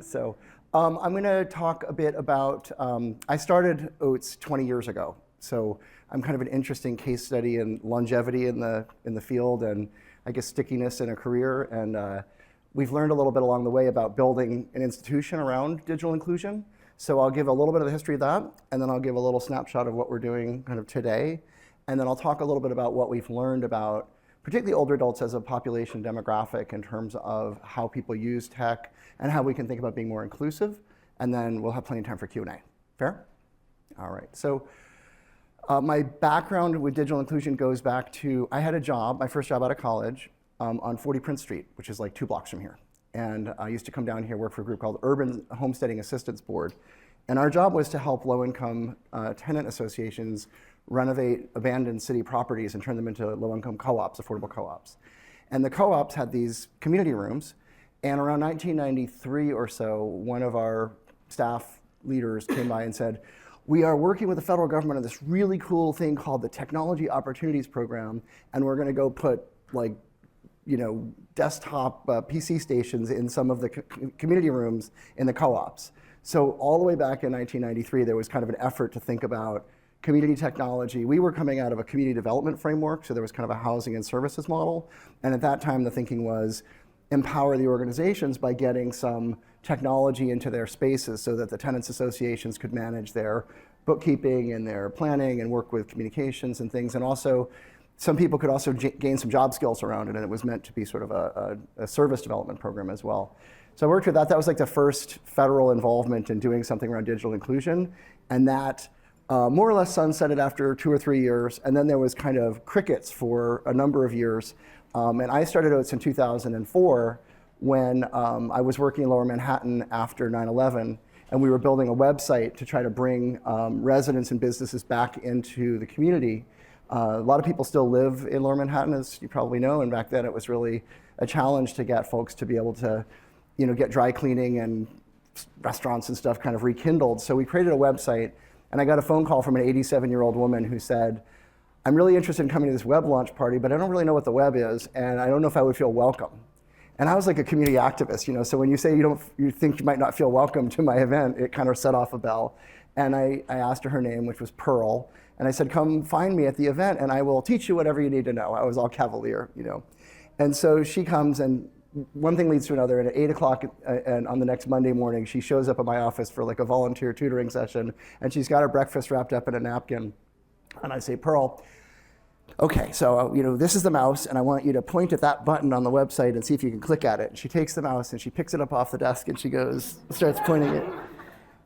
So I'm going to talk a bit about, I started OATS 20 years ago. So I'm kind of an interesting case study in longevity in the field and I guess stickiness in a career. And we've learned a little bit along the way about building an institution around digital inclusion. So I'll give a little bit of the history of that, and then I'll give a little snapshot of what we're doing kind of today. And then I'll talk a little bit about what we've learned about particularly older adults as a population demographic in terms of how people use tech and how we can think about being more inclusive. And then we'll have plenty of time for Q&A. Fair? All right. So my background with digital inclusion goes back to, I had a job, my first job out of college, on 40 Prince Street, which is like 2 blocks from here. And I used to come down here, work for a group called Urban Homesteading Assistance Board. And our job was to help low-income tenant associations renovate abandoned city properties and turn them into low-income co-ops, affordable co-ops. And the co-ops had these community rooms. And around 1993 or so, one of our staff leaders came by and said, we are working with the federal government on this really cool thing called the Technology Opportunities Program, and we're going to go put like, desktop PC stations in some of the community rooms in the co-ops. So all the way back in 1993, there was kind of an effort to think about community technology. We were coming out of a community development framework, so there was kind of a housing and services model. And at that time, the thinking was empower the organizations by getting some technology into their spaces so that the tenants associations could manage their bookkeeping and their planning and work with communications and things. And also, some people could also gain some job skills around it, and it was meant to be sort of a service development program as well. So I worked with that. That was like the first federal involvement in doing something around digital inclusion, and that more or less sunsetted after 2 or 3 years, and then there was kind of crickets for a number of years. And I started OATS in 2004 when I was working in Lower Manhattan after 9/11, and we were building a website to try to bring residents and businesses back into the community. A lot of people still live in Lower Manhattan, as you probably know, and back then it was really a challenge to get folks to be able to, get dry cleaning and restaurants and stuff kind of rekindled. So we created a website, and I got a phone call from an 87-year-old woman who said, I'm really interested in coming to this web launch party, but I don't really know what the web is, and I don't know if I would feel welcome. And I was like a community activist, so when you say you think you might not feel welcome to my event, it kind of set off a bell. And I asked her name, which was Pearl, and I said, come find me at the event and I will teach you whatever you need to know. I was all cavalier, And so she comes, and one thing leads to another, and at 8 o'clock and on the next Monday morning, she shows up at my office for like a volunteer tutoring session, and she's got her breakfast wrapped up in a napkin. And I say, Pearl, okay, so this is the mouse, and I want you to point at that button on the website and see if you can click at it. And she takes the mouse and she picks it up off the desk and she starts pointing it.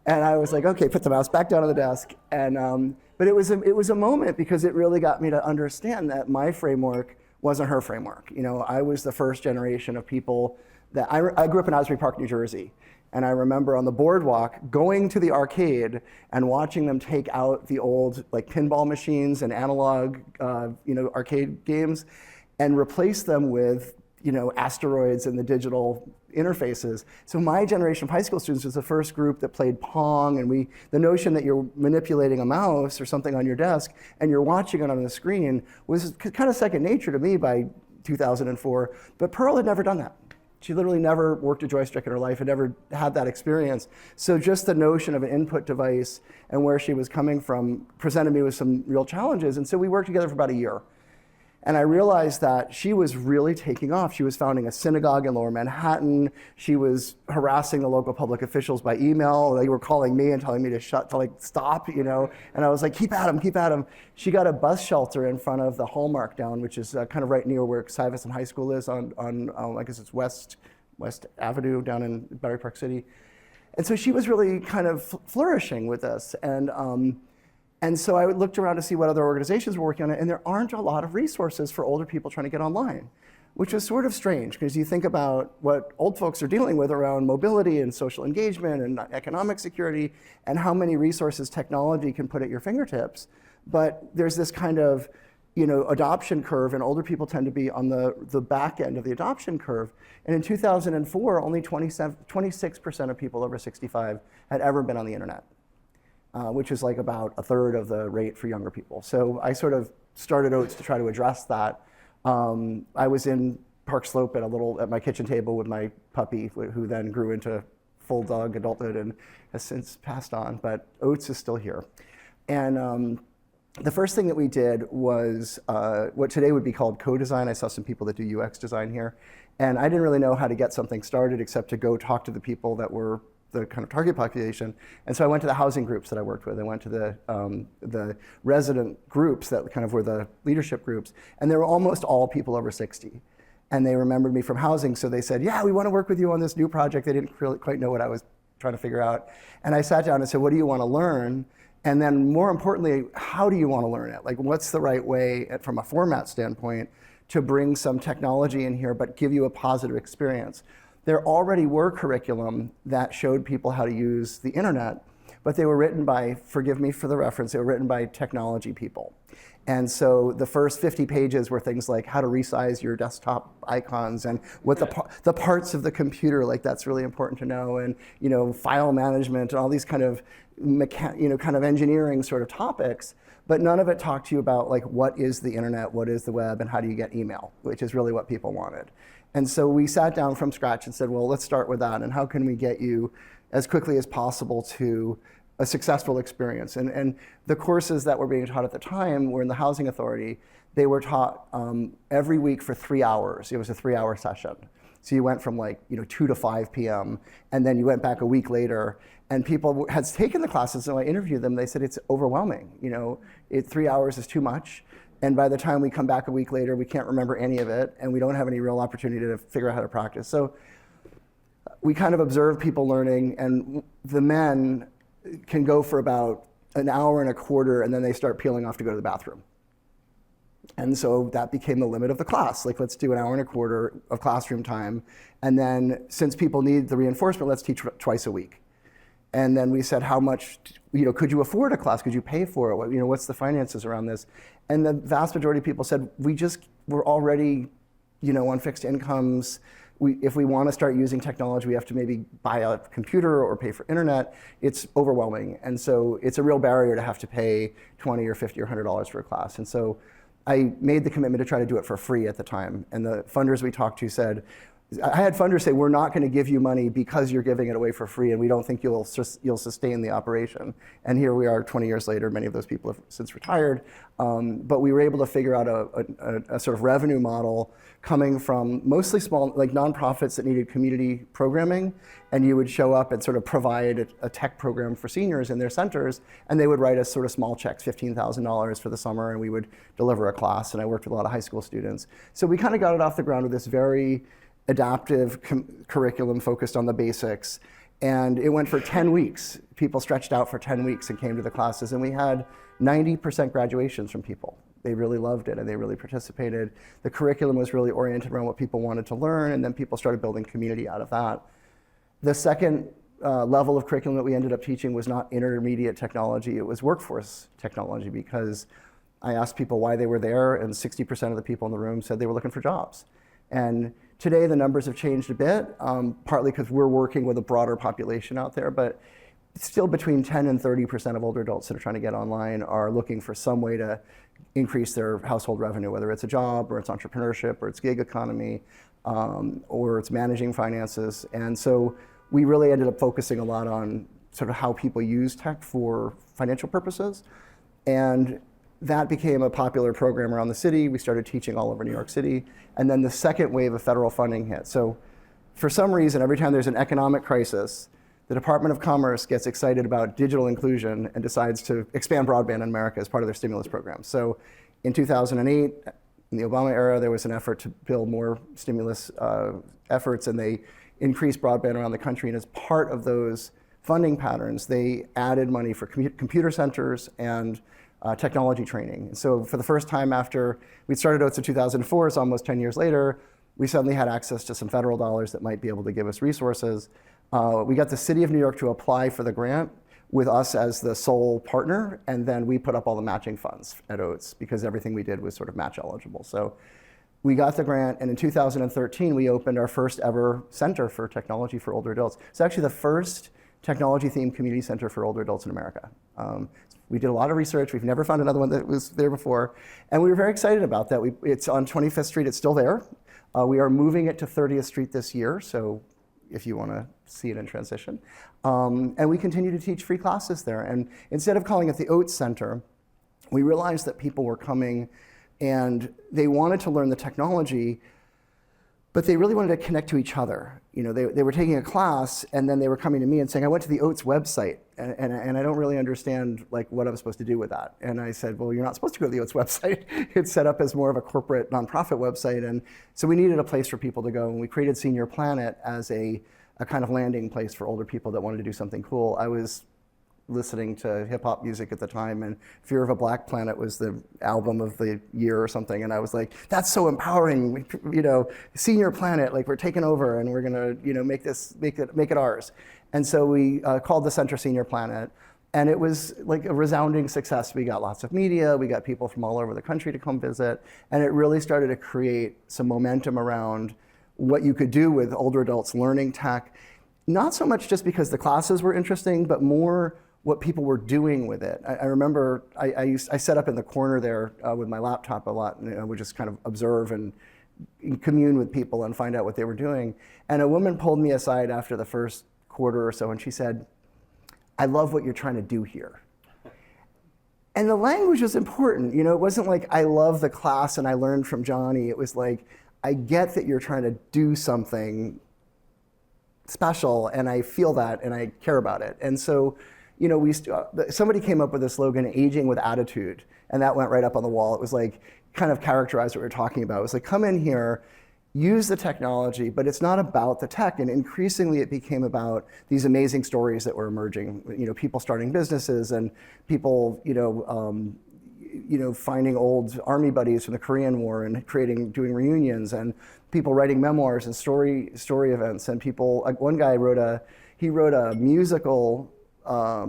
And I was like, okay, put the mouse back down on the desk. And but it was a moment because it really got me to understand that my framework wasn't her framework. I was the first generation of people that I grew up in Asbury Park, New Jersey. And I remember on the boardwalk going to the arcade and watching them take out the old like pinball machines and analog arcade games and replace them with asteroids and the digital interfaces. So my generation of high school students was the first group that played Pong, and the notion that you're manipulating a mouse or something on your desk and you're watching it on the screen was kind of second nature to me by 2004, but Pearl had never done that. She literally never worked a joystick in her life, had never had that experience. So just the notion of an input device and where she was coming from presented me with some real challenges. And so we worked together for about a year. And I realized that she was really taking off. She was founding a synagogue in Lower Manhattan. She was harassing the local public officials by email. They were calling me and telling me to stop, And I was like, keep at him, keep at him. She got a bus shelter in front of the Hallmark down, which is kind of right near where Stuyvesant High School is on I guess it's West Avenue down in Battery Park City. And so she was really kind of flourishing with us. And so I looked around to see what other organizations were working on it, and there aren't a lot of resources for older people trying to get online, which is sort of strange because you think about what old folks are dealing with around mobility and social engagement and economic security and how many resources technology can put at your fingertips. But there's this kind of adoption curve, and older people tend to be on the back end of the adoption curve. And in 2004, only 26% of people over 65 had ever been on the internet. Which is like about a third of the rate for younger people. So I sort of started OATS to try to address that. I was in Park Slope at my kitchen table with my puppy, who then grew into full dog adulthood and has since passed on, but OATS is still here. And the first thing that we did was what today would be called co-design. I saw some people that do UX design here. And I didn't really know how to get something started except to go talk to the people that were the kind of target population. And so I went to the housing groups that I worked with. I went to the resident groups that kind of were the leadership groups. And they were almost all people over 60. And they remembered me from housing, so they said, yeah, we want to work with you on this new project. They didn't really quite know what I was trying to figure out. And I sat down and said, what do you want to learn? And then more importantly, how do you want to learn it? Like, what's the right way from a format standpoint to bring some technology in here but give you a positive experience? There already were curriculum that showed people how to use the internet, but they were written by, forgive me for the reference, they were written by technology people. And so the first 50 pages were things like how to resize your desktop icons and what the parts of the computer, like that's really important to know, and file management and all these kind of kind of engineering sort of topics. But none of it talked to you about like what is the internet, what is the web, and how do you get email, which is really what people wanted. And so we sat down from scratch and said, well, let's start with that, and how can we get you as quickly as possible to a successful experience. And the courses that were being taught at the time were in the Housing Authority. They were taught every week for 3 hours. It was a 3-hour session. So you went from 2 to 5 p.m. and then you went back a week later, and people had taken the classes, and I interviewed them, they said it's overwhelming. 3 hours is too much. And by the time we come back a week later, we can't remember any of it, and we don't have any real opportunity to figure out how to practice. So we kind of observed people learning, and the men can go for about an hour and a quarter, and then they start peeling off to go to the bathroom. And so that became the limit of the class. Like, let's do an hour and a quarter of classroom time. And then since people need the reinforcement, let's teach twice a week. And then we said, how much, could you afford a class? Could you pay for it? What's the finances around this? And the vast majority of people said, we're already, on fixed incomes. If we want to start using technology, we have to maybe buy a computer or pay for internet. It's overwhelming. And so it's a real barrier to have to pay $20 or $50 or $100 for a class. And so I made the commitment to try to do it for free at the time. And the funders we talked to said, I had funders say, we're not going to give you money because you're giving it away for free, and we don't think you'll sustain the operation. And here we are 20 years later. Many of those people have since retired. But we were able to figure out a sort of revenue model coming from mostly small, like nonprofits that needed community programming. And you would show up and sort of provide a tech program for seniors in their centers, and they would write us sort of small checks, $15,000 for the summer, and we would deliver a class. And I worked with a lot of high school students. So we kind of got it off the ground with this very adaptive curriculum focused on the basics. And it went for 10 weeks. People stretched out for 10 weeks and came to the classes, and we had 90% graduations from people. They really loved it, and they really participated. The curriculum was really oriented around what people wanted to learn, and then people started building community out of that. The second level of curriculum that we ended up teaching was not intermediate technology, it was workforce technology, because I asked people why they were there, and 60% of the people in the room said they were looking for jobs. And today the numbers have changed a bit, partly because we're working with a broader population out there, but still between 10 and 30% of older adults that are trying to get online are looking for some way to increase their household revenue, whether it's a job or it's entrepreneurship or it's gig economy or it's managing finances. And so we really ended up focusing a lot on sort of how people use tech for financial purposes. And that became a popular program around the city. We started teaching all over New York City. And then the second wave of federal funding hit. So for some reason, every time there's an economic crisis, the Department of Commerce gets excited about digital inclusion and decides to expand broadband in America as part of their stimulus program. So in 2008, in the Obama era, there was an effort to build more stimulus efforts, and they increased broadband around the country. And as part of those funding patterns, they added money for computer centers and technology training. So for the first time after we started OATS in 2004, it's almost 10 years later, we suddenly had access to some federal dollars that might be able to give us resources. We got the city of New York to apply for the grant with us as the sole partner, and then we put up all the matching funds at OATS because everything we did was sort of match eligible. So we got the grant, and in 2013, we opened our first ever center for technology for older adults. It's actually the first technology-themed community center for older adults in America. We did a lot of research. We've never found another one that was there before. And we were very excited about that. It's on 25th Street. It's still there. We are moving it to 30th Street this year. So if you want to see it in transition. And we continue to teach free classes there. And instead of calling it the OATS Center, we realized that people were coming and they wanted to learn the technology, but they really wanted to connect to each other. You know, they were taking a class and then they were coming to me and saying, I went to the OATS website and I don't really understand like what I'm supposed to do with that. And I said, well, you're not supposed to go to the OATS website. It's set up as more of a corporate nonprofit website. And so we needed a place for people to go. And we created Senior Planet as a kind of landing place for older people that wanted to do something cool. I was listening to hip hop music at the time, and Fear of a Black Planet was the album of the year or something. And I was like, that's so empowering, you know, Senior Planet, like we're taking over and we're gonna, you know, make it ours. And so we called the center Senior Planet, and it was like a resounding success. We got lots of media, we got people from all over the country to come visit, and it really started to create some momentum around what you could do with older adults learning tech. Not so much just because the classes were interesting, but more what people were doing with it. I remember I set up in the corner there with my laptop a lot, and I would just kind of observe and commune with people and find out what they were doing. And a woman pulled me aside after the first quarter or so, and she said, I love what you're trying to do here. And the language was important. You know, it wasn't like, I love the class and I learned from Johnny. It was like, I get that you're trying to do something special, and I feel that, and I care about it. And so, you know, somebody came up with the slogan, aging with attitude, and that went right up on the wall. It was like, kind of characterized what we were talking about. It was like, come in here, use the technology, but it's not about the tech. And increasingly it became about these amazing stories that were emerging, you know, people starting businesses and people, finding old army buddies from the Korean War and doing reunions, and people writing memoirs and story events. And people, like one guy wrote a musical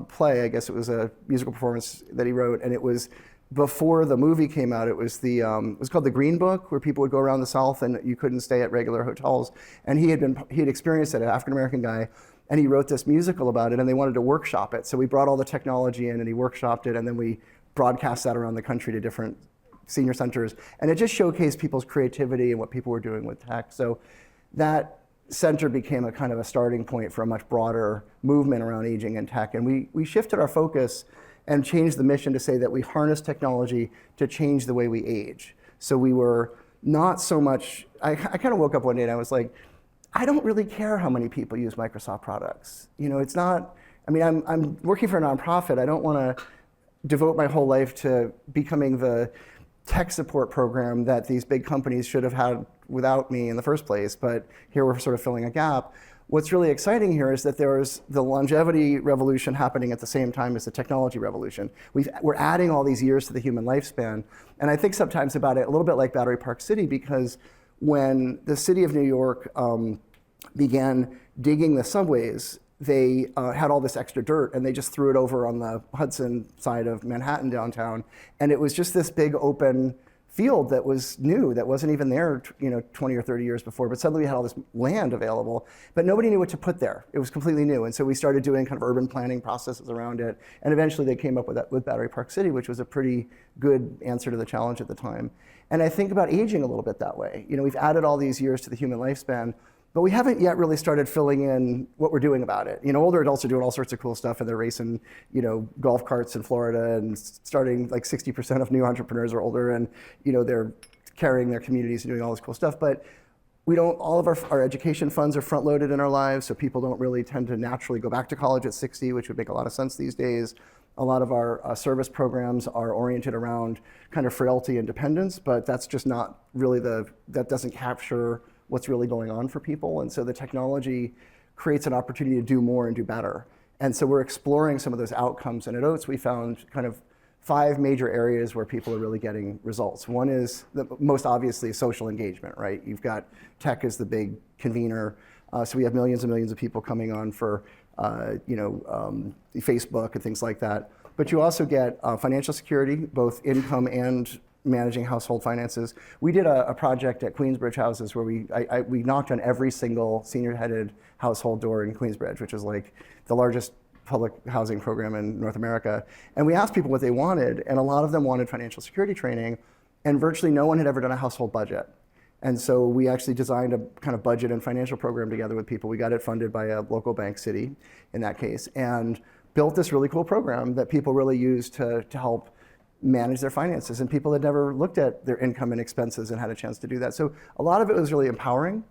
play. I guess it was a musical performance that he wrote, and it was before the movie came out. It was it was called The Green Book, where people would go around the South and you couldn't stay at regular hotels. And he had experienced it, an African American guy, and he wrote this musical about it, and they wanted to workshop it. So we brought all the technology in, and he workshopped it, and then we broadcast that around the country to different senior centers. And it just showcased people's creativity and what people were doing with tech. So that center became a kind of a starting point for a much broader movement around aging and tech. And we shifted our focus and changed the mission to say that we harness technology to change the way we age. So we were not so much, I kind of woke up one day and I was like, I don't really care how many people use Microsoft products. You know, it's not, I mean, I'm working for a nonprofit. I don't want to devote my whole life to becoming the tech support program that these big companies should have had without me in the first place, but here we're sort of filling a gap. What's really exciting here is that there's the longevity revolution happening at the same time as the technology revolution. We're adding all these years to the human lifespan. And I think sometimes about it a little bit like Battery Park City, because when the city of New York began digging the subways, they had all this extra dirt and they just threw it over on the Hudson side of Manhattan downtown. And it was just this big open field that was new, that wasn't even there 20 or 30 years before, but suddenly we had all this land available, but nobody knew what to put there. It was completely new. And so we started doing kind of urban planning processes around it. And eventually they came up with Battery Park City, which was a pretty good answer to the challenge at the time. And I think about aging a little bit that way. You know, we've added all these years to the human lifespan, but we haven't yet really started filling in what we're doing about it. You know, older adults are doing all sorts of cool stuff, and they're racing, golf carts in Florida, and starting, like 60% of new entrepreneurs are older, and they're carrying their communities and doing all this cool stuff. But we don't. All of our education funds are front loaded in our lives, so people don't really tend to naturally go back to college at 60, which would make a lot of sense these days. A lot of our service programs are oriented around kind of frailty and dependence, but that's just not really that doesn't capture what's really going on for people. And so the technology creates an opportunity to do more and do better. And so we're exploring some of those outcomes. And at OATS, we found kind of 5 major areas where people are really getting results. One is, most obviously, social engagement, right? You've got tech as the big convener. So we have millions and millions of people coming on for Facebook and things like that. But you also get financial security, both income and managing household finances. We did a project at Queensbridge Houses where we knocked on every single senior-headed household door in Queensbridge, which is like the largest public housing program in North America. And we asked people what they wanted, and a lot of them wanted financial security training, and virtually no one had ever done a household budget. And so we actually designed a kind of budget and financial program together with people. We got it funded by a local bank, Citi, in that case, and built this really cool program that people really use to help manage their finances. And people had never looked at their income and expenses and had a chance to do that. So a lot of it was really empowering.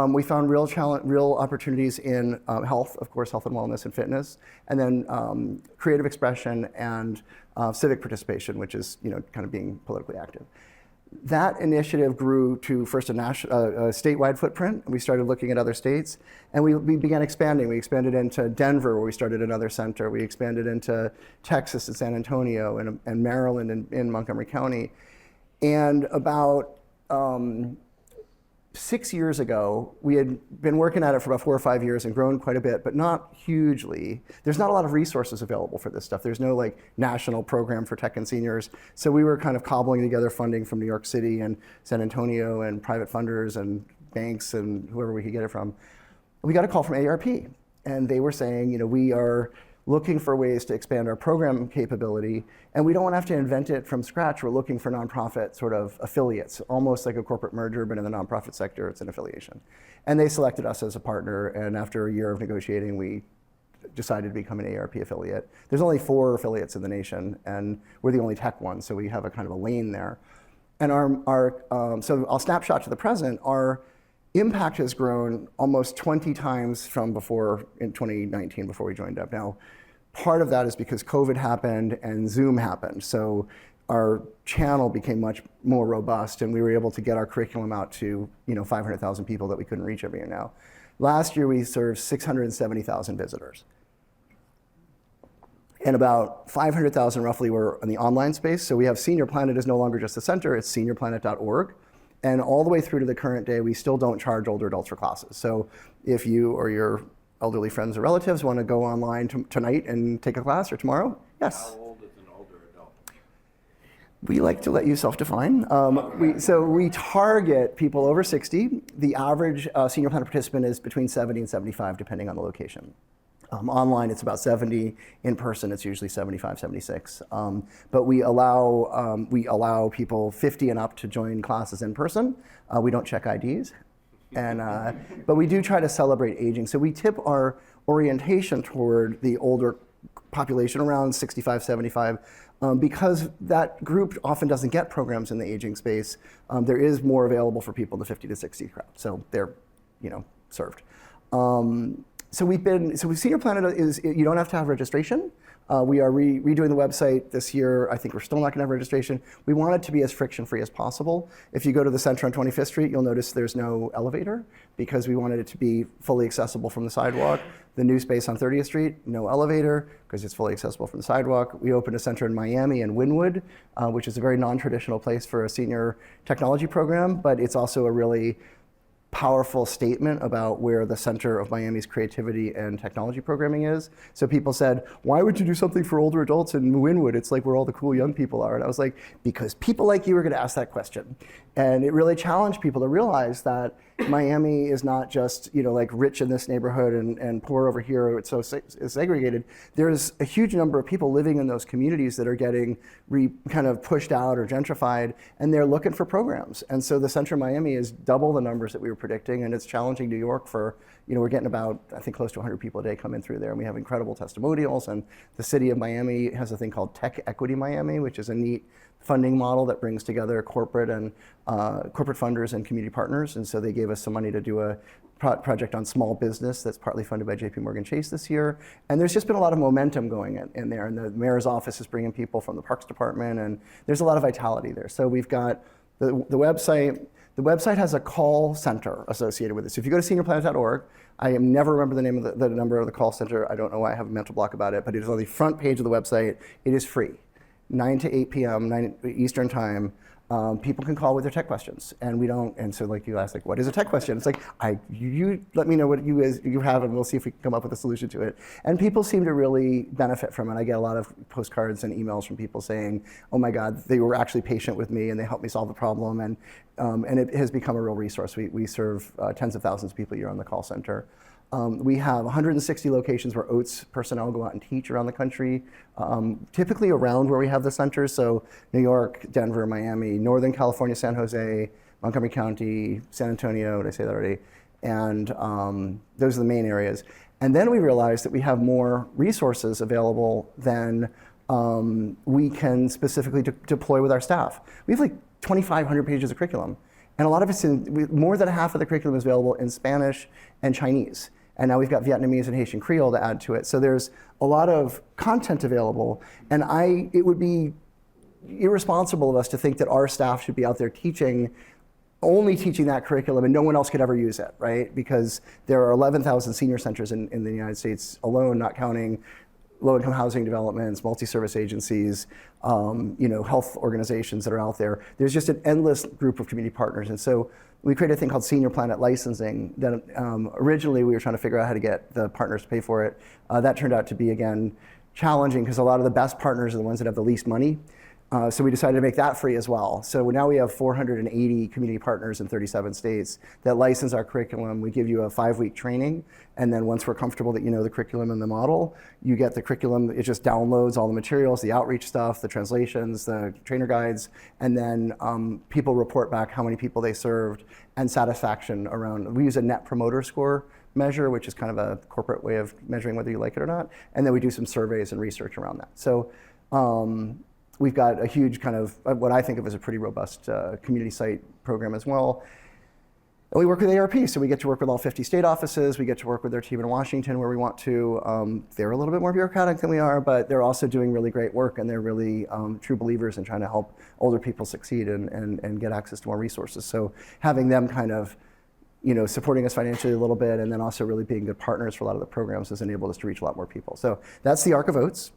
We found real opportunities in health, of course, health and wellness and fitness, and then creative expression and civic participation, which is kind of being politically active. That initiative grew to first a statewide footprint. We started looking at other states, and we began expanding. We expanded into Denver, where we started another center. We expanded into Texas and San Antonio, and Maryland in Montgomery County. And about 6 years ago, we had been working at it for about 4 or 5 years and grown quite a bit, but not hugely. There's not a lot of resources available for this stuff. There's no national program for tech and seniors. So we were kind of cobbling together funding from New York City and San Antonio and private funders and banks and whoever we could get it from. We got a call from AARP, and they were saying, we are looking for ways to expand our program capability, and we don't want to have to invent it from scratch. We're looking for nonprofit sort of affiliates, almost like a corporate merger, but in the nonprofit sector, it's an affiliation. And they selected us as a partner, and after a year of negotiating, we decided to become an AARP affiliate. There's only 4 affiliates in the nation, and we're the only tech one, so we have a kind of a lane there. And so I'll snapshot to the present. Our impact has grown almost 20 times from before in 2019, before we joined up. Now, part of that is because COVID happened and Zoom happened. So our channel became much more robust, and we were able to get our curriculum out to 500,000 people that we couldn't reach every year now. Last year, we served 670,000 visitors. And about 500,000 roughly were in the online space. So we have Senior Planet is no longer just a center, it's seniorplanet.org. And all the way through to the current day, we still don't charge older adults for classes. So if you or your elderly friends or relatives want to go online tonight and take a class, or tomorrow, yes. How old is an older adult? We like to let you self-define. So we target people over 60. The average Senior Planet participant is between 70 and 75, depending on the location. Online, it's about 70. In person, it's usually 75, 76. But we allow people 50 and up to join classes in person. We don't check IDs. But we do try to celebrate aging. So we tip our orientation toward the older population, around 65, 75, because that group often doesn't get programs in the aging space. There is more available for people in the 50 to 60 crowd. So they're, served. So Senior Planet is, you don't have to have registration. We are redoing the website this year. I think we're still not gonna have registration. We want it to be as friction-free as possible. If you go to the center on 25th Street, you'll notice there's no elevator because we wanted it to be fully accessible from the sidewalk. The new space on 30th Street, no elevator because it's fully accessible from the sidewalk. We opened a center in Miami and Wynwood, which is a very non-traditional place for a senior technology program, but it's also a really powerful statement about where the center of Miami's creativity and technology programming is. So people said, why would you do something for older adults in Wynwood? It's like where all the cool young people are. And I was like, because people like you are gonna ask that question. And it really challenged people to realize that Miami is not just rich in this neighborhood and poor over here, it's so segregated. There's a huge number of people living in those communities that are getting kind of pushed out or gentrified, and they're looking for programs. And so the center of Miami is double the numbers that we were predicting, and it's challenging New York for, we're getting about, I think, close to 100 people a day come in through there, and we have incredible testimonials, and the city of Miami has a thing called Tech Equity Miami, which is a neat funding model that brings together corporate funders and community partners. And so they gave us some money to do a project on small business that's partly funded by JP Morgan Chase this year. And there's just been a lot of momentum going in there. And the mayor's office is bringing people from the Parks Department, and there's a lot of vitality there. So we've got the website. The website has a call center associated with it. So if you go to seniorplanet.org, I never remember the name of the number of the call center. I don't know why I have a mental block about it, but it is on the front page of the website. It is free. 9 to 8 p.m. 9 Eastern time, people can call with their tech questions, and we don't. And so, you ask, what is a tech question? It's like, you let me know what you have, and we'll see if we can come up with a solution to it. And people seem to really benefit from it. I get a lot of postcards and emails from people saying, "Oh my God, they were actually patient with me, and they helped me solve the problem." And it has become a real resource. We serve tens of thousands of people a year on the call center. We have 160 locations where OATS personnel go out and teach around the country, typically around where we have the centers. So New York, Denver, Miami, Northern California, San Jose, Montgomery County, San Antonio, did I say that already? And those are the main areas. And then we realized that we have more resources available than we can specifically deploy with our staff. We have like 2,500 pages of curriculum. And a lot of it's more than half of the curriculum is available in Spanish and Chinese. And now we've got Vietnamese and Haitian Creole to add to it. So there's a lot of content available. And it would be irresponsible of us to think that our staff should be out there only teaching that curriculum and no one else could ever use it, right? Because there are 11,000 senior centers in the United States alone, not counting low-income housing developments, multi-service agencies, health organizations that are out there. There's just an endless group of community partners. And so we created a thing called Senior Planet Licensing that originally we were trying to figure out how to get the partners to pay for it. That turned out to be, again, challenging because a lot of the best partners are the ones that have the least money. So we decided to make that free as well. So now we have 480 community partners in 37 states that license our curriculum. We give you a 5-week training, and then once we're comfortable that you know the curriculum and the model, you get the curriculum. It just downloads all the materials, the outreach stuff, the translations, the trainer guides, and then people report back how many people they served and satisfaction around. We use a net promoter score measure, which is kind of a corporate way of measuring whether you like it or not, and then we do some surveys and research around that. So. We've got a huge kind of what I think of as a pretty robust community site program as well. And we work with AARP, so we get to work with all 50 state offices. We get to work with their team in Washington where we want to. They're a little bit more bureaucratic than we are, but they're also doing really great work, and they're really true believers in trying to help older people succeed and get access to more resources. So having them kind of supporting us financially a little bit, and then also really being good partners for a lot of the programs has enabled us to reach a lot more people. So that's the arc of OATS.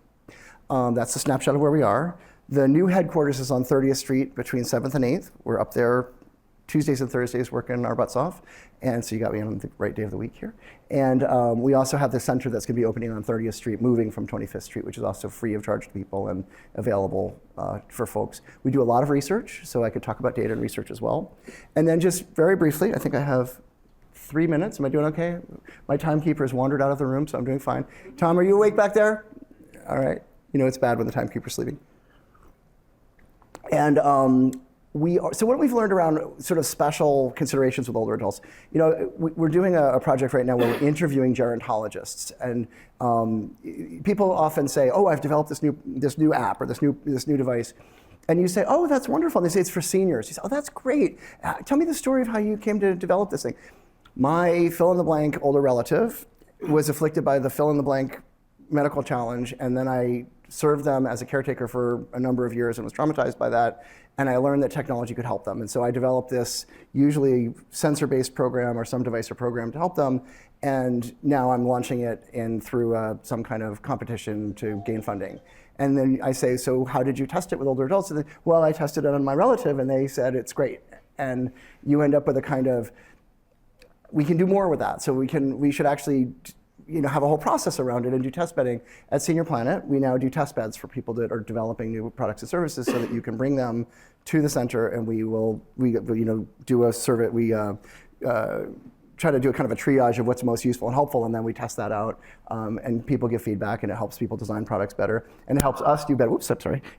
That's a snapshot of where we are. The new headquarters is on 30th Street between 7th and 8th. We're up there Tuesdays and Thursdays working our butts off. And so you got me on the right day of the week here. And we also have the center that's going to be opening on 30th Street, moving from 25th Street, which is also free of charge to people and available for folks. We do a lot of research, so I could talk about data and research as well. And then just very briefly, I think I have 3 minutes. Am I doing okay? My timekeeper's wandered out of the room, so I'm doing fine. Tom, are you awake back there? All right. It's bad when the timekeeper's sleeping. And so what we've learned around sort of special considerations with older adults, we're doing a project right now where we're interviewing gerontologists, and people often say, "Oh, I've developed this new app or this new device," and you say, "Oh, that's wonderful." And they say it's for seniors. You say, "Oh, that's great. Tell me the story of how you came to develop this thing." My fill-in-the-blank older relative was afflicted by the fill-in-the-blank medical challenge, and then I served them as a caretaker for a number of years and was traumatized by that, and I learned that technology could help them. And so I developed this usually sensor-based program or some device or program to help them, and now I'm launching it through some kind of competition to gain funding. And then I say, "So how did you test it with older adults?" And well, I tested it on my relative, and they said it's great. And you end up with a kind of, we can do more with that. So we should actually have a whole process around it and do test bedding. At Senior Planet, we now do test beds for people that are developing new products and services so that you can bring them to the center, and we do a survey. We try to do a kind of a triage of what's most useful and helpful, and then we test that out, and people give feedback, and it helps people design products better, and it helps us do better.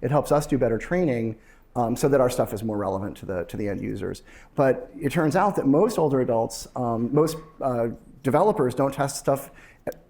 It helps us do better training, so that our stuff is more relevant to the end users. But it turns out that most older adults, most developers don't test stuff.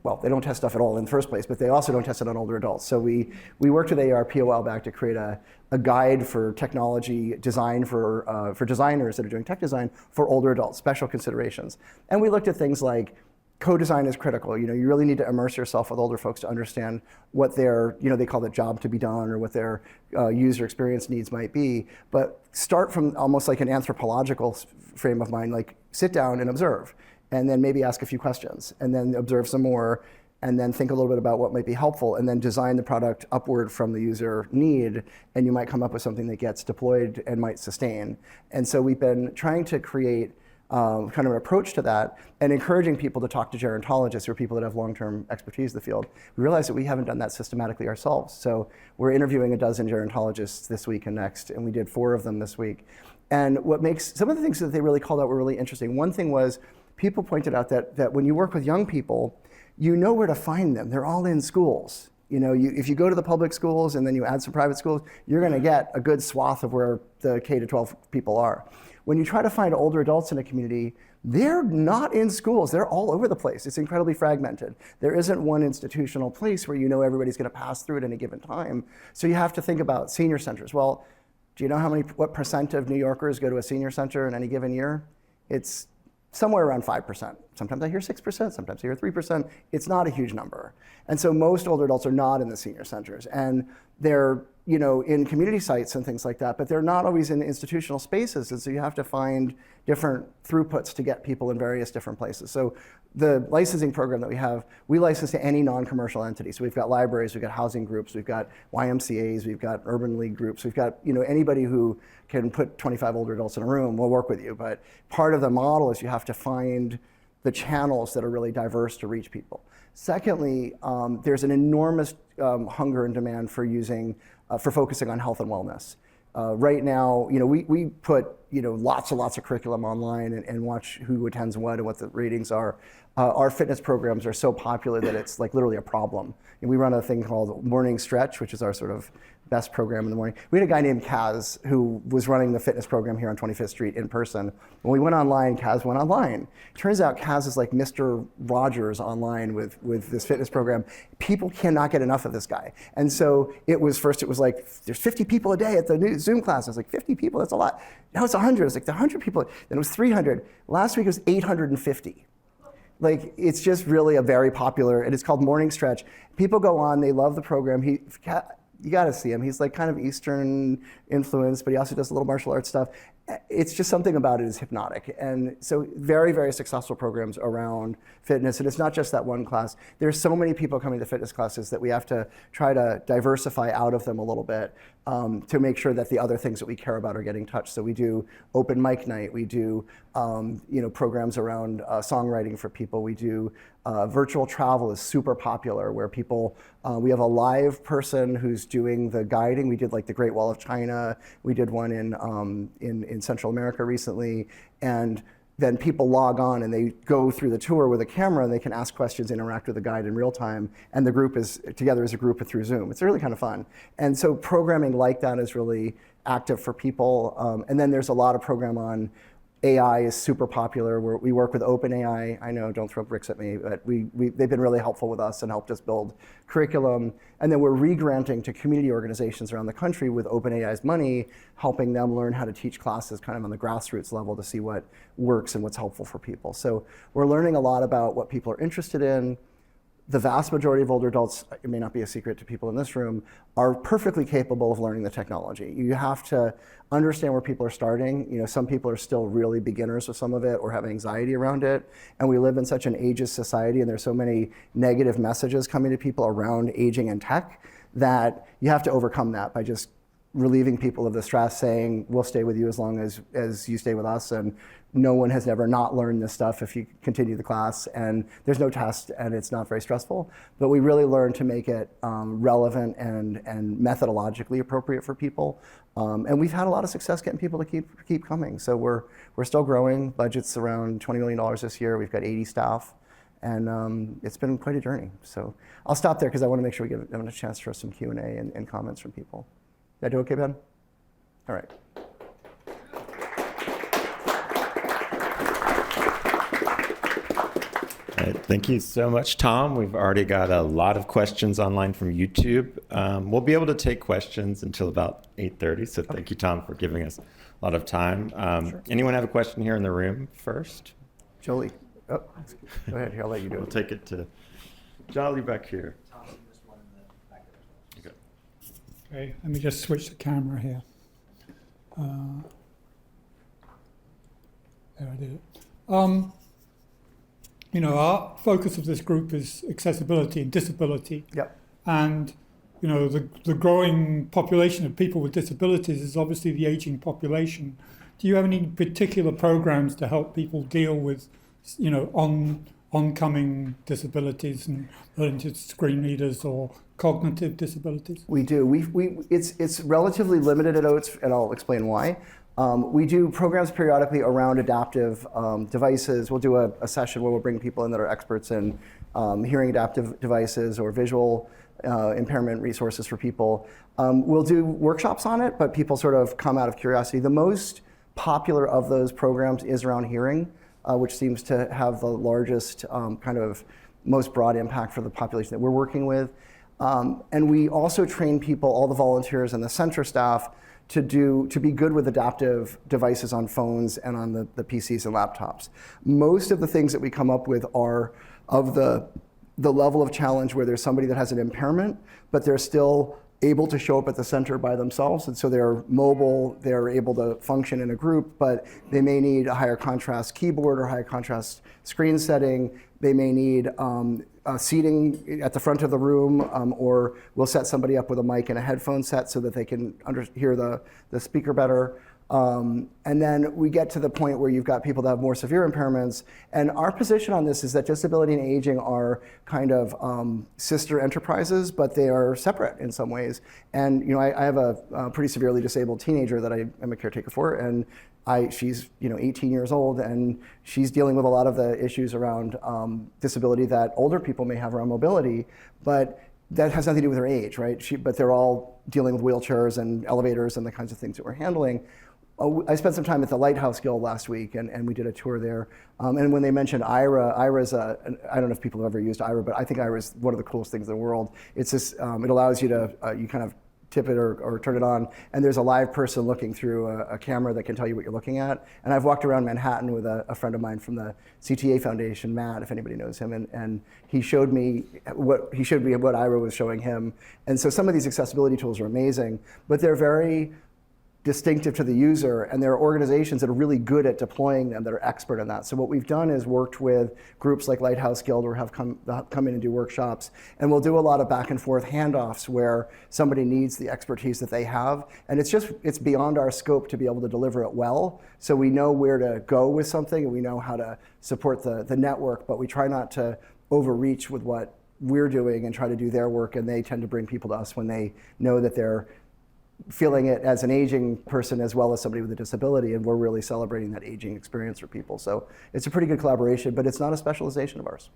Well, they don't test stuff at all in the first place, but they also don't test it on older adults. So we worked with AARP a while back to create a guide for technology design for designers that are doing tech design for older adults, special considerations. And we looked at things like co-design is critical. You really need to immerse yourself with older folks to understand what their, they call it job to be done, or what their user experience needs might be. But start from almost like an anthropological frame of mind, like sit down and observe, and then maybe ask a few questions, and then observe some more, and then think a little bit about what might be helpful, and then design the product upward from the user need, and you might come up with something that gets deployed and might sustain. And so we've been trying to create kind of an approach to that, and encouraging people to talk to gerontologists or people that have long-term expertise in the field. We realized that we haven't done that systematically ourselves. So we're interviewing a dozen gerontologists this week and next, and we did 4 of them this week. And what makes, some of the things that they really called out were really interesting. One thing was, people pointed out that when you work with young people, you know where to find them. They're all in schools. If you go to the public schools and then you add some private schools, you're gonna get a good swath of where the K-12 people are. when you try to find older adults in a community, they're not in schools. They're all over the place. It's incredibly fragmented. There isn't one institutional place where you know everybody's going to pass through at any given time. So you have to think about senior centers. Well, do you know what percent of New Yorkers go to a senior center in any given year? It's somewhere around 5%. Sometimes I hear 6%, sometimes I hear 3%. It's not a huge number. And so most older adults are not in the senior centers. And they're in community sites and things like that, but they're not always in institutional spaces. And so you have to find different throughputs to get people in various different places. So the licensing program that we have, we license to any non-commercial entity. So we've got libraries, we've got housing groups, we've got YMCAs, we've got urban league groups, we've got anybody who can put 25 older adults in a room, we'll work with you. But part of the model is you have to find the channels that are really diverse to reach people. Secondly, there's an enormous hunger and demand for focusing on health and wellness. Right now, we put lots and lots of curriculum online and watch who attends what and what the ratings are. Our fitness programs are so popular that it's like literally a problem. And we run a thing called Morning Stretch, which is our sort of best program in the morning. We had a guy named Kaz who was running the fitness program here on 25th Street in person. When we went online, Kaz went online. Turns out Kaz is like Mr. Rogers online with this fitness program. People cannot get enough of this guy. And so it was like, there's 50 people a day at the new Zoom class. I was like, 50 people, that's a lot. Now it's 100. It's like 100 people. Then it was 300. Last week it was 850. Like, it's just really a very popular, and it's called Morning Stretch. People go on, they love the program. You got to see him. He's like kind of Eastern influenced, but he also does a little martial arts stuff. It's just something about it is hypnotic. And so very, very successful programs around fitness. And it's not just that one class. There's so many people coming to fitness classes that we have to try to diversify out of them a little bit to make sure that the other things that we care about are getting touched. So we do open mic night. We do programs around songwriting for people. We do virtual travel is super popular where people, we have a live person who's doing the guiding. We did like the Great Wall of China. We did one in Central America recently. And then people log on and they go through the tour with a camera and they can ask questions, interact with the guide in real time. And the group is together as a group through Zoom. It's really kind of fun. And so programming like that is really active for people. And then there's a lot of program on AI is super popular. We work with OpenAI. I know, don't throw bricks at me, but they've been really helpful with us and helped us build curriculum. And then we're re-granting to community organizations around the country with OpenAI's money, helping them learn how to teach classes kind of on the grassroots level to see what works and what's helpful for people. So we're learning a lot about what people are interested in. The vast majority of older adults, it may not be a secret to people in this room, are perfectly capable of learning the technology. You have to understand where people are starting. Some people are still really beginners with some of it or have anxiety around it. And we live in such an ageist society and there's so many negative messages coming to people around aging and tech that you have to overcome that by just relieving people of the stress, saying, we'll stay with you as long as you stay with us. And no one has ever not learned this stuff if you continue the class. And there's no test and it's not very stressful. But we really learn to make it relevant and methodologically appropriate for people. And we've had a lot of success getting people to keep coming. So we're still growing. Budget's around $20 million this year. We've got 80 staff. And it's been quite a journey. So I'll stop there because I want to make sure we give them a chance for some Q&A and comments from people. Did I do okay, Ben? All right. All right. Thank you so much, Tom. We've already got a lot of questions online from YouTube. We'll be able to take questions until about 8:30. So thank you, Tom, for giving us a lot of time. Sure. Anyone have a question here in the room first? Jolie. Oh, go ahead. Here, I'll let you do it. We'll take it to Jolly back here. Okay, let me just switch the camera here. There, I did it. Our focus of this group is accessibility and disability. Yep. And, the growing population of people with disabilities is obviously the aging population. Do you have any particular programs to help people deal with, oncoming disabilities and learning to screen readers or cognitive disabilities? We do. It's relatively limited at OATS, and I'll explain why. We do programs periodically around adaptive devices. We'll do a session where we'll bring people in that are experts in hearing adaptive devices or visual impairment resources for people. We'll do workshops on it, but people sort of come out of curiosity. The most popular of those programs is around hearing, which seems to have the largest kind of most broad impact for the population that we're working with. And we also train people, all the volunteers and the center staff, to be good with adaptive devices on phones and on the PCs and laptops. Most of the things that we come up with are of the level of challenge where there's somebody that has an impairment, but they're still able to show up at the center by themselves, and so they're mobile, they're able to function in a group, but they may need a higher contrast keyboard or higher contrast screen setting. They may need seating at the front of the room, or we'll set somebody up with a mic and a headphone set so that they can hear the speaker better. And then we get to the point where you've got people that have more severe impairments. And our position on this is that disability and aging are kind of sister enterprises, but they are separate in some ways. And I have a pretty severely disabled teenager that I am a caretaker for, and she's 18 years old, and she's dealing with a lot of the issues around disability that older people may have around mobility, but that has nothing to do with her age, right? But they're all dealing with wheelchairs and elevators and the kinds of things that we're handling. I spent some time at the Lighthouse Guild last week, and we did a tour there. And when they mentioned Ira's I don't know if people have ever used Ira, but I think Ira is one of the coolest things in the world. It's just, it allows you to, you kind of tip it or turn it on, and there's a live person looking through a camera that can tell you what you're looking at. And I've walked around Manhattan with a friend of mine from the CTA Foundation, Matt, if anybody knows him, and he showed me what Ira was showing him. And so some of these accessibility tools are amazing, but they're very distinctive to the user, and there are organizations that are really good at deploying them, that are expert in that. So what we've done is worked with groups like Lighthouse Guild, or have come in and do workshops, and we'll do a lot of back and forth handoffs where somebody needs the expertise that they have, and it's beyond our scope to be able to deliver it well. So we know where to go with something, and we know how to support the network, but we try not to overreach with what we're doing and try to do their work, and they tend to bring people to us when they know that they're feeling it as an aging person as well as somebody with a disability, and we're really celebrating that aging experience for people. So it's a pretty good collaboration, but it's not a specialization of ours.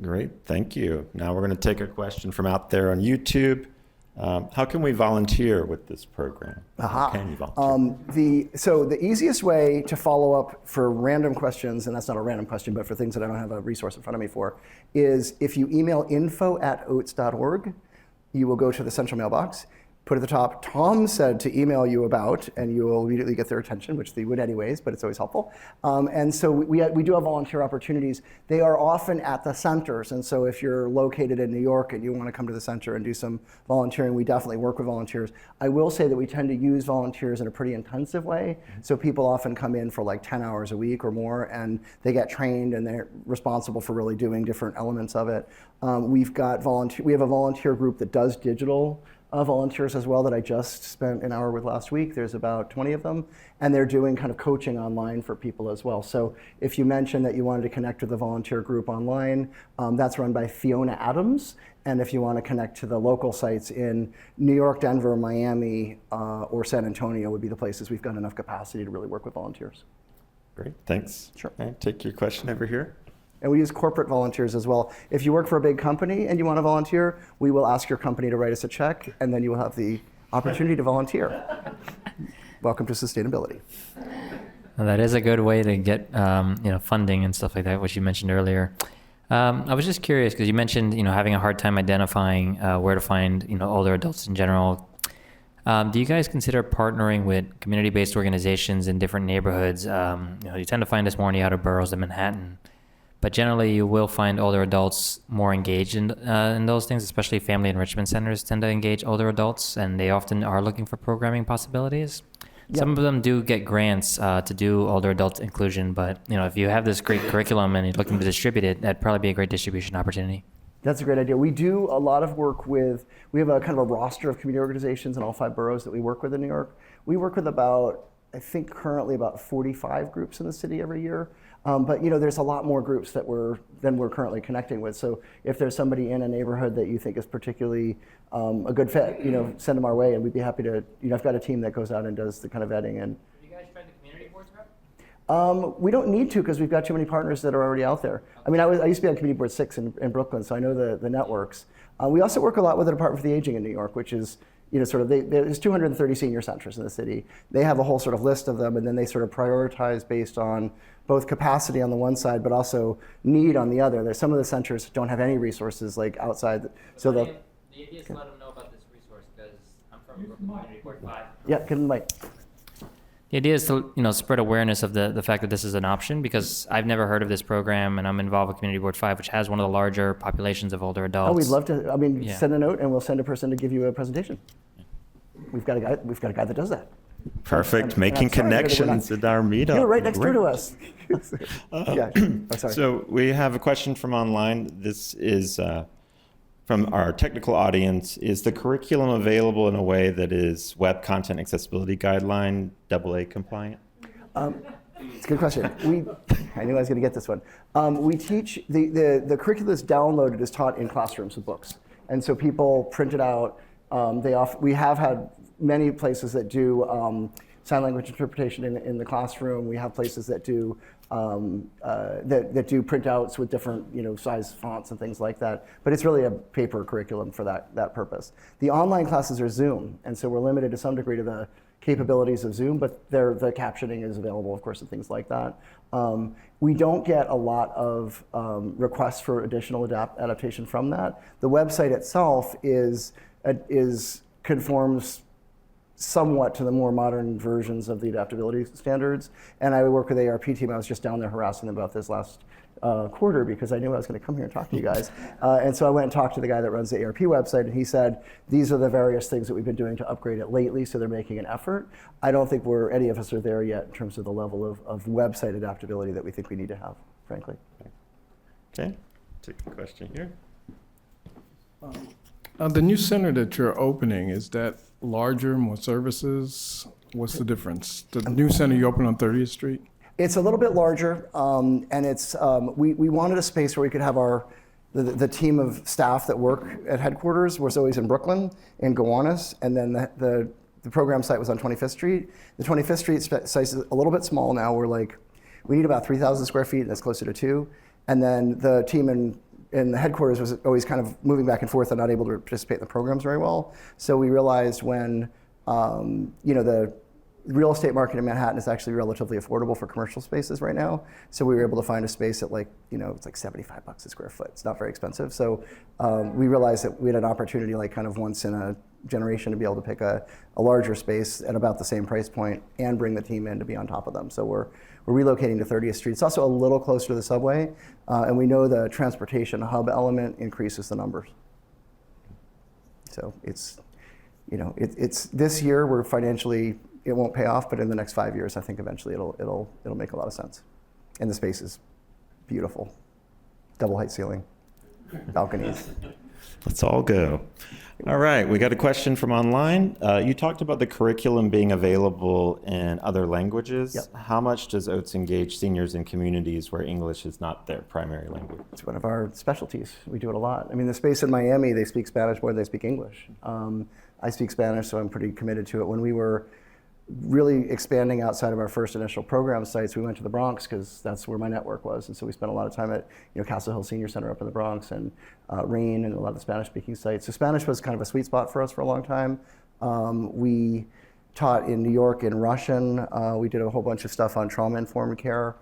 Great, thank you. Now we're going to take a question from out there on YouTube. How can we volunteer with this program? How can you volunteer? So the easiest way to follow up for random questions, and that's not a random question, but for things that I don't have a resource in front of me for, is if you email info@oats.org, you will go to the central mailbox, put at the top, Tom said to email you about, and you will immediately get their attention, which they would anyways, but it's always helpful. And so we do have volunteer opportunities. They are often at the centers, and so if you're located in New York and you want to come to the center and do some volunteering, we definitely work with volunteers. I will say that we tend to use volunteers in a pretty intensive way, so people often come in for like 10 hours a week or more, and they get trained and they're responsible for really doing different elements of it. We have a volunteer group that does digital volunteers as well that I just spent an hour with last week. There's about 20 of them, and they're doing kind of coaching online for people as well. So if you mentioned that you wanted to connect with the volunteer group online, that's run by Fiona Adams. And if you want to connect to the local sites in New York, Denver, Miami, or San Antonio would be the places we've got enough capacity to really work with volunteers. Great, thanks. Sure. All right, take your question over here. And we use corporate volunteers as well. If you work for a big company and you want to volunteer, we will ask your company to write us a check, and then you will have the opportunity to volunteer. Welcome to sustainability. Well, that is a good way to get funding and stuff like that, which you mentioned earlier. I was just curious because you mentioned having a hard time identifying where to find older adults in general. Do you guys consider partnering with community-based organizations in different neighborhoods? You tend to find this more in the outer boroughs than Manhattan. But generally, you will find older adults more engaged in those things, especially family enrichment centers tend to engage older adults, and they often are looking for programming possibilities. Yep. Some of them do get grants to do older adult inclusion, but if you have this great curriculum and you're looking to distribute it, that'd probably be a great distribution opportunity. That's a great idea. We do a lot of work with, we have a kind of a roster of community organizations in all 5 boroughs that we work with in New York. We work with I think currently about 45 groups in the city every year. But there's a lot more groups that we're currently connecting with. So if there's somebody in a neighborhood that you think is particularly a good fit, send them our way, and we'd be happy to. I've got a team that goes out and does the kind of vetting. And have you guys tried the community boards route? We don't need to because we've got too many partners that are already out there. I mean, I used to be on Community Board 6 in Brooklyn, so I know the networks. We also work a lot with the Department for the Aging in New York, which is sort of, there's 230 senior centers in the city. They have a whole sort of list of them, and then they sort of prioritize based on both capacity on the one side, but also need on the other. There's some of the centers don't have any resources like outside, so they'll. The idea is to let them know about this resource because I'm from Brooklyn Community Board 5. Yeah, give them the mic. The idea is to spread awareness of the fact that this is an option because I've never heard of this program and I'm involved with Community Board 5, which has one of the larger populations of older adults. Oh, we'd love to. I mean, Yeah. send a note and we'll send a person to give you a presentation. We've got a guy. We've got a guy that does that. Perfect. And Making I'm sorry that we're connections at our meetup. You're right next door to Great. us. Yeah. Oh, sorry. So we have a question from online. This is from our technical audience. Is the curriculum available in a way that is Web Content Accessibility Guideline AA compliant? It's a good question. I knew I was going to get this one. We teach, the curriculum that's downloaded is taught in classrooms with books. And so people print it out. We have had many places that do sign language interpretation in the classroom. We have places that do that do printouts with different size fonts and things like that. But it's really a paper curriculum for that purpose. The online classes are Zoom, and so we're limited to some degree to the capabilities of Zoom, but the captioning is available, of course, and things like that. We don't get a lot of requests for additional adaptation from that. The website itself conforms somewhat to the more modern versions of the adaptability standards. And I work with the AARP team. I was just down there harassing them about this last quarter because I knew I was going to come here and talk to you guys. And so I went and talked to the guy that runs the AARP website, and he said, these are the various things that we've been doing to upgrade it lately, so they're making an effort. I don't think any of us are there yet in terms of the level of website adaptability that we think we need to have, frankly. Okay, take the question here. The new center that you're opening, is that larger, more services? What's the difference? The new center you open on 30th Street? It's a little bit larger, and it's we wanted a space where we could have the team of staff that work at headquarters was always in Brooklyn, in Gowanus, and then the program site was on 25th Street. The 25th Street site is a little bit small now. We need about 3,000 square feet, and that's closer to 2. And then the team in the headquarters was always kind of moving back and forth and not able to participate in the programs very well. So we realized when the real estate market in Manhattan is actually relatively affordable for commercial spaces right now. So we were able to find a space at it's like $75 a square foot. It's not very expensive. So we realized that we had an opportunity kind of once in a generation to be able to pick a larger space at about the same price point and bring the team in to be on top of them. So we're relocating to 30th Street. It's also a little closer to the subway, and we know the transportation hub element increases the numbers. So it's this year we're financially, it won't pay off, but in the next 5 years, I think eventually it'll make a lot of sense. And the space is beautiful, double height ceiling, balconies. Let's all go. All right, we got a question from online. You talked about the curriculum being available in other languages. Yep. How much does OATS engage seniors in communities where English is not their primary language? It's one of our specialties. We do it a lot. I mean, the space in Miami, they speak Spanish more than they speak English. I speak Spanish, so I'm pretty committed to it. When we were really expanding outside of our first initial program sites, we went to the Bronx because that's where my network was. And so we spent a lot of time at Castle Hill Senior Center up in the Bronx and Rain and a lot of the Spanish-speaking sites. So Spanish was kind of a sweet spot for us for a long time. We taught in New York in Russian. We did a whole bunch of stuff on trauma-informed care.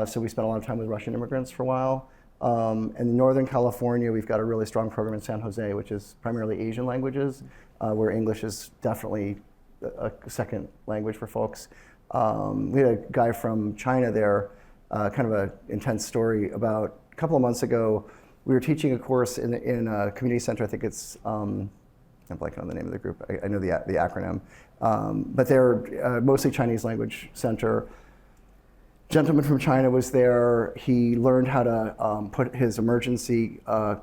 So we spent a lot of time with Russian immigrants for a while. And in Northern California, we've got a really strong program in San Jose, which is primarily Asian languages, where English is definitely a second language for folks. We had a guy from China there, kind of an intense story. About a couple of months ago, we were teaching a course in a community center. I think it's, I'm blanking on the name of the group. I know the acronym. But they're mostly Chinese language center. Gentleman from China was there. He learned how to put his emergency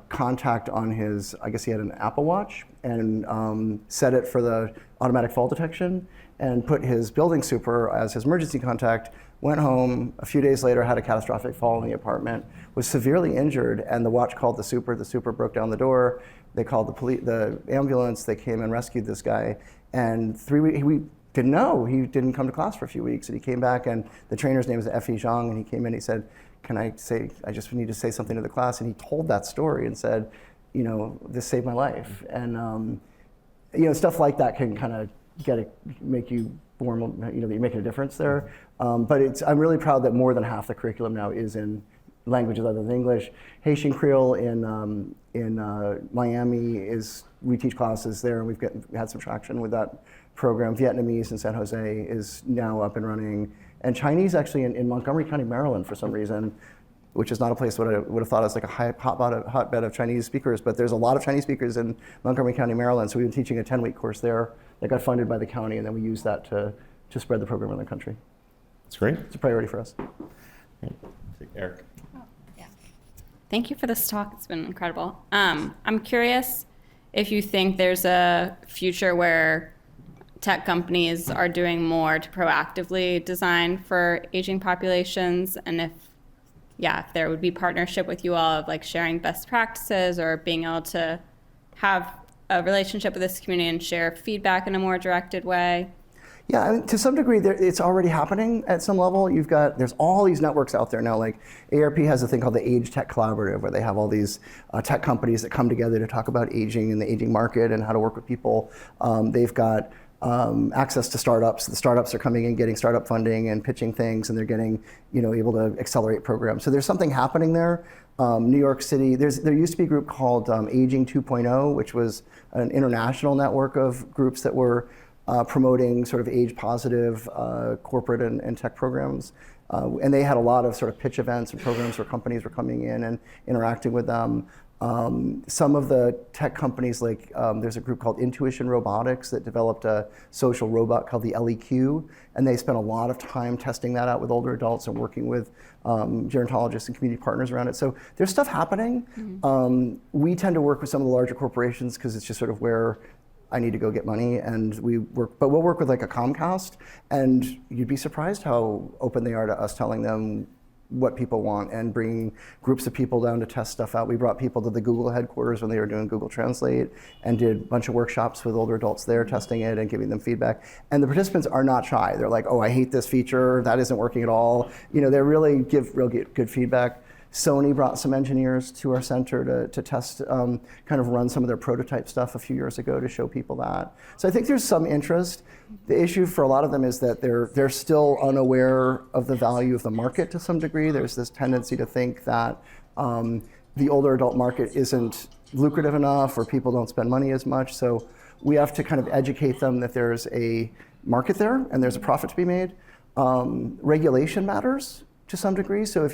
contact on his, I guess he had an Apple Watch, and set it for the automatic fall detection, and put his building super as his emergency contact, went home. A few days later, had a catastrophic fall in the apartment, was severely injured, and the watch called the super broke down the door. They called the ambulance. They came and rescued this guy, and 3 weeks, we didn't know. He didn't come to class for a few weeks, and he came back, and the trainer's name is Effie Zhang, and he came in, he said, I just need to say something to the class, and he told that story and said, this saved my life. stuff like that can kind of make you form, that you're making a difference there. But I'm really proud that more than half the curriculum now is in languages other than English. Haitian Creole in Miami we teach classes there, and we've had some traction with that program. Vietnamese in San Jose is now up and running, and Chinese actually in Montgomery County, Maryland, for some reason, which is not a place what I would have thought is like a hotbed of Chinese speakers, but there's a lot of Chinese speakers in Montgomery County, Maryland. So we've been teaching a 10-week course there that got funded by the county, and then we use that to spread the program around the country. That's great. It's a priority for us. Great. Eric. Yeah. Thank you for this talk. It's been incredible. I'm curious if you think there's a future where tech companies are doing more to proactively design for aging populations, and if there would be partnership with you all of like sharing best practices or being able to have a relationship with this community and share feedback in a more directed way. Yeah, I mean, to some degree, it's already happening at some level. There's all these networks out there now. Like AARP has a thing called the Age Tech Collaborative, where they have all these tech companies that come together to talk about aging and the aging market and how to work with people. They've got access to startups. The startups are coming in, getting startup funding and pitching things, and they're getting, able to accelerate programs. So there's something happening there. New York City, there used to be a group called Aging 2.0, which was an international network of groups that were promoting sort of age-positive corporate and tech programs. And they had a lot of sort of pitch events and programs where companies were coming in and interacting with them. Some of the tech companies, like there's a group called Intuition Robotics that developed a social robot called the LEQ, and they spent a lot of time testing that out with older adults and working with gerontologists and community partners around it. So there's stuff happening. Mm-hmm. We tend to work with some of the larger corporations because it's just sort of where I need to go get money, and we'll work with like a Comcast, and you'd be surprised how open they are to us telling them what people want and bringing groups of people down to test stuff out. We brought people to the Google headquarters when they were doing Google Translate and did a bunch of workshops with older adults there testing it and giving them feedback. And the participants are not shy. They're like, oh, I hate this feature, that isn't working at all. They really give real good feedback. Sony brought some engineers to our center to test, kind of run some of their prototype stuff a few years ago to show people that. So I think there's some interest. The issue for a lot of them is that they're still unaware of the value of the market to some degree. There's this tendency to think that the older adult market isn't lucrative enough or people don't spend money as much. So we have to kind of educate them that there's a market there and there's a profit to be made. Regulation matters to some degree. So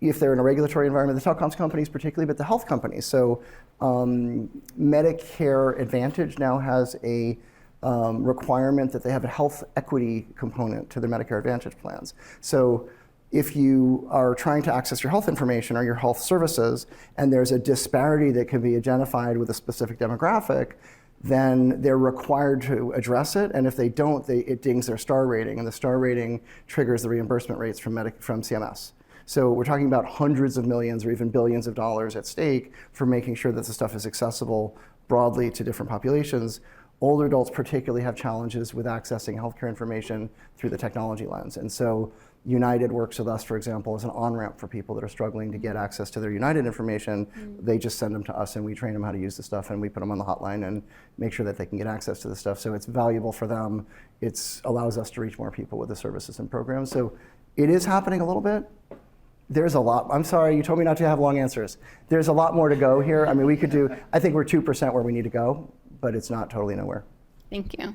if they're in a regulatory environment, the telecoms companies particularly, but the health companies. So Medicare Advantage now has a requirement that they have a health equity component to their Medicare Advantage plans. So if you are trying to access your health information or your health services, and there's a disparity that can be identified with a specific demographic, then they're required to address it. And if they don't, it dings their star rating, and the star rating triggers the reimbursement rates from CMS. So we're talking about hundreds of millions or even billions of dollars at stake for making sure that the stuff is accessible broadly to different populations. Older adults particularly have challenges with accessing healthcare information through the technology lens. And so United works with us, for example, as an on-ramp for people that are struggling to get access to their United information. They just send them to us and we train them how to use the stuff, and we put them on the hotline and make sure that they can get access to the stuff. So it's valuable for them. It allows us to reach more people with the services and programs. So it is happening a little bit. There's a lot. I'm sorry, you told me not to have long answers. There's a lot more to go here. I mean, I think we're 2% where we need to go, but it's not totally nowhere. Thank you.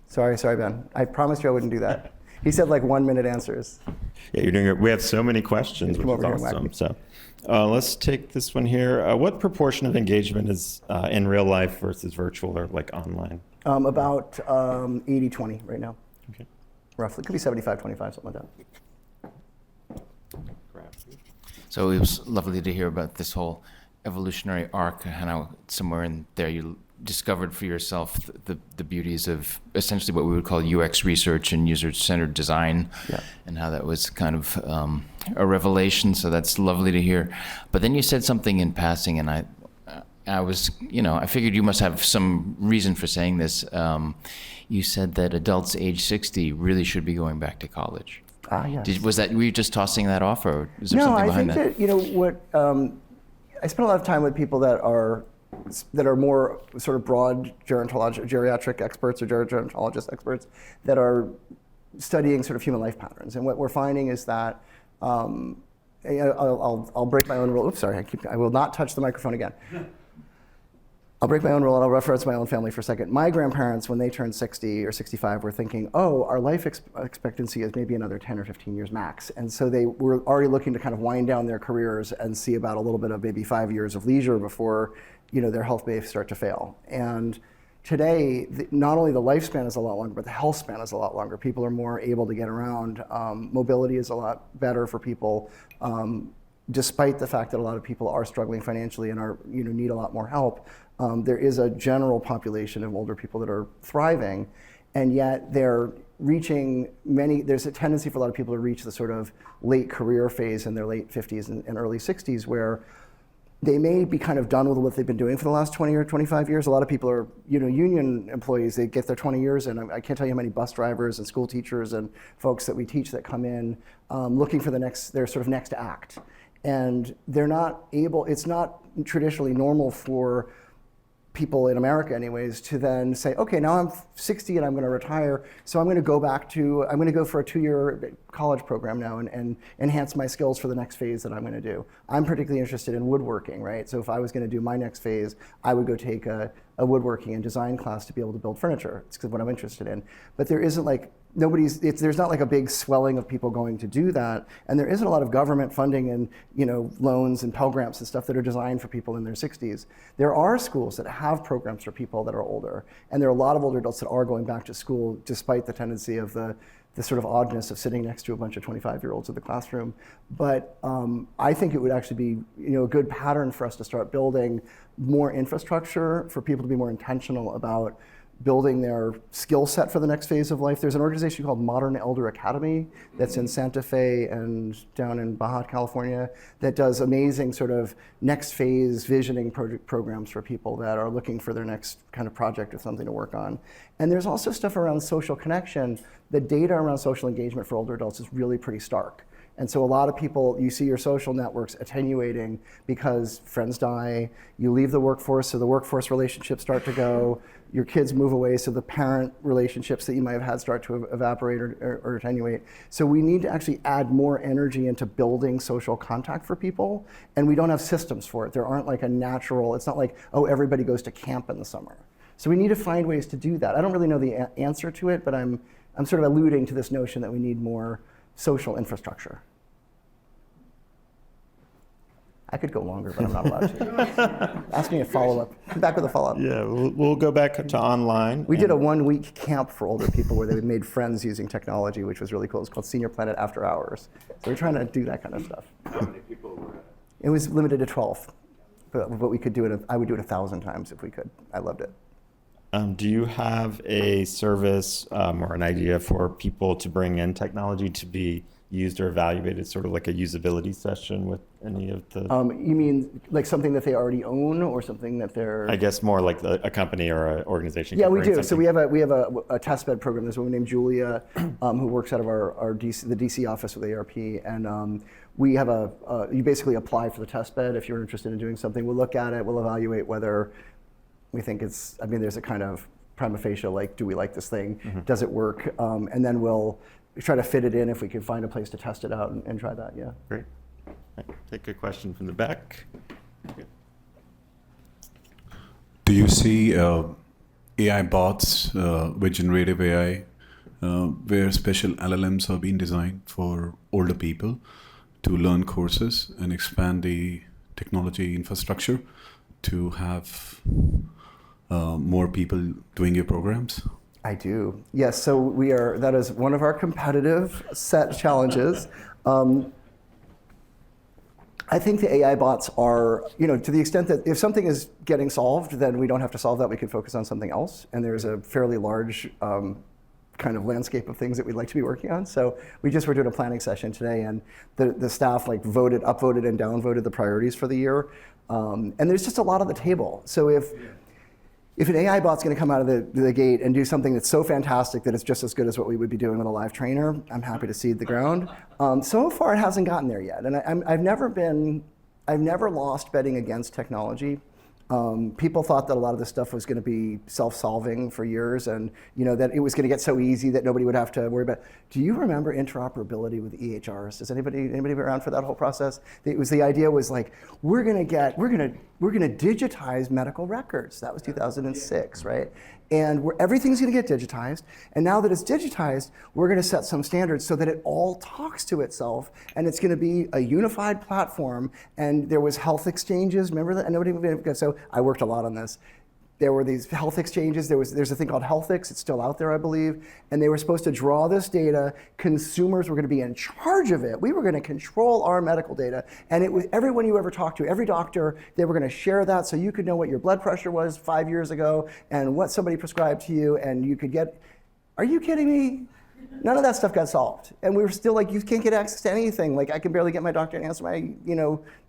Sorry, Ben. I promised you I wouldn't do that. He said like 1-minute answers. Yeah, you're doing it. We have so many questions, which is awesome. So let's take this one here. What proportion of engagement is in real life versus virtual or like online? About 80-20 right now. Okay. Roughly. It could be 75-25, something like that. So it was lovely to hear about this whole evolutionary arc and how somewhere in there you discovered for yourself the beauties of essentially what we would call UX research and user-centered design, and how that was kind of a revelation. So that's lovely to hear. But then you said something in passing, and I was, I figured you must have some reason for saying this. You said that adults age 60 really should be going back to college. Yes. Were you just tossing that off, or is there something behind that? No, I think that, I spend a lot of time with people that are that are more sort of broad geriatric experts or gerontologist experts that are studying sort of human life patterns. And what we're finding is that I'll break my own rule. Oops, sorry. I will not touch the microphone again. I'll break my own rule and I'll reference my own family for a second. My grandparents, when they turned 60 or 65, were thinking, oh, our life expectancy is maybe another 10 or 15 years max. And so they were already looking to kind of wind down their careers and see about a little bit of maybe 5 years of leisure before, their health may start to fail. And today, not only the lifespan is a lot longer, but the health span is a lot longer. People are more able to get around. Mobility is a lot better for people, despite the fact that a lot of people are struggling financially and are, need a lot more help. There is a general population of older people that are thriving, and yet they're reaching there's a tendency for a lot of people to reach the sort of late career phase in their late 50s and early 60s where they may be kind of done with what they've been doing for the last 20 or 25 years. A lot of people are, union employees, they get their 20 years in. I can't tell you how many bus drivers and school teachers and folks that we teach that come in looking for their sort of next act. And they're not able, it's not traditionally normal for people in America anyways to then say, okay, now I'm 60 and I'm going to retire, so I'm going to go for a 2-year college program now and enhance my skills for the next phase that I'm going to do. I'm particularly interested in woodworking, right? So if I was going to do my next phase, I would go take a woodworking and design class to be able to build furniture. It's what I'm interested in. But there isn't there's not like a big swelling of people going to do that, and there isn't a lot of government funding and loans and Pell Grants and stuff that are designed for people in their 60s. There are schools that have programs for people that are older, and there are a lot of older adults that are going back to school despite the tendency of the sort of oddness of sitting next to a bunch of 25-year-olds in the classroom. But I think it would actually be a good pattern for us to start building more infrastructure for people to be more intentional about building their skill set for the next phase of life. There's an organization called Modern Elder Academy that's in Santa Fe and down in Baja, California, that does amazing sort of next phase visioning programs for people that are looking for their next kind of project or something to work on. And there's also stuff around social connection. The data around social engagement for older adults is really pretty stark. And so a lot of people, you see your social networks attenuating because friends die, you leave the workforce, so the workforce relationships start to go, your kids move away, so the parent relationships that you might have had start to evaporate or attenuate. So we need to actually add more energy into building social contact for people, and we don't have systems for it. There aren't like a natural, it's not like, oh, everybody goes to camp in the summer. So we need to find ways to do that. I don't really know the answer to it, but I'm sort of alluding to this notion that we need more social infrastructure. I could go longer, but I'm not allowed to. Ask me a follow-up. Come back with a follow-up. Yeah, we'll go back to online. We did a 1-week camp for older people where they made friends using technology, which was really cool. It's called Senior Planet After Hours. So we're trying to do that kind of stuff. How many people were at? It was limited to 12, but we could do it. I would do it 1,000 times if we could. I loved it. Do you have a service or an idea for people to bring in technology to be used or evaluated, sort of like a usability session with any of the... You mean like something that they already own or something that they're... I guess more like a company or an organization. Yeah, we do. So we have a test bed program. There's a woman named Julia who works out of the DC office with AARP, and we have you basically apply for the test bed if you're interested in doing something. We'll look at it, we'll evaluate whether we think there's a kind of prima facie, like, do we like this thing? Mm-hmm. Does it work? And then we'll try to fit it in if we can find a place to test it out and try that, yeah. Great. Take a question from the back. Do you see AI bots with generative AI where special LLMs are being designed for older people to learn courses and expand the technology infrastructure to have more people doing your programs? I do. Yes, so that is one of our competitive set challenges. I think the AI bots are, to the extent that if something is getting solved, then we don't have to solve that, we can focus on something else. And there's a fairly large kind of landscape of things that we'd like to be working on. So we just were doing a planning session today, and the staff upvoted and downvoted the priorities for the year. And there's just a lot on the table. So if an AI bot's going to come out of the gate and do something that's so fantastic that it's just as good as what we would be doing with a live trainer, I'm happy to seed the ground. So far, it hasn't gotten there yet, and I've never lost betting against technology. People thought that a lot of this stuff was going to be self-solving for years, and that it was going to get so easy that nobody would have to worry about. Do you remember interoperability with EHRs? Does anybody around for that whole process? The idea was like, we're going to digitize medical records. That was 2006, right? And everything's going to get digitized. And now that it's digitized, we're going to set some standards so that it all talks to itself, and it's going to be a unified platform. And there was health exchanges. Remember that? So I worked a lot on this. There were these health exchanges. There's a thing called HealthX. It's still out there, I believe. And they were supposed to draw this data. Consumers were going to be in charge of it. We were going to control our medical data. And it was everyone you ever talked to, every doctor, they were going to share that so you could know what your blood pressure was 5 years ago and what somebody prescribed to you. And you could get, are you kidding me? None of that stuff got solved. And we were still like, you can't get access to anything. Like, I can barely get my doctor to answer my,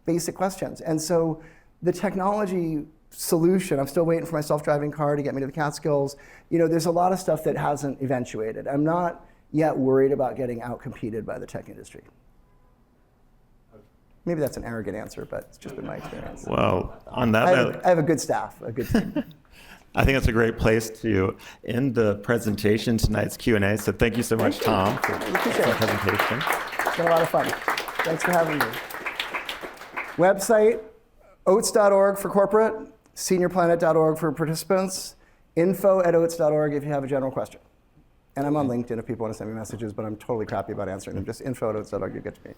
basic questions. And so the technology solution, I'm still waiting for my self-driving car to get me to the Catskills. There's a lot of stuff that hasn't eventuated. I'm not yet worried about getting outcompeted by the tech industry. Maybe that's an arrogant answer, but it's just been my experience. Well, on that note, I have a good staff, a good team. I think that's a great place to end the presentation, tonight's Q&A. So thank you so much, Tom, for the presentation. It's been a lot of fun. Thanks for having me. Website, oats.org for corporate, seniorplanet.org for participants, info@oats.org if you have a general question. And I'm on LinkedIn if people want to send me messages, but I'm totally crappy about answering them. Just info@oats.org, you get to me.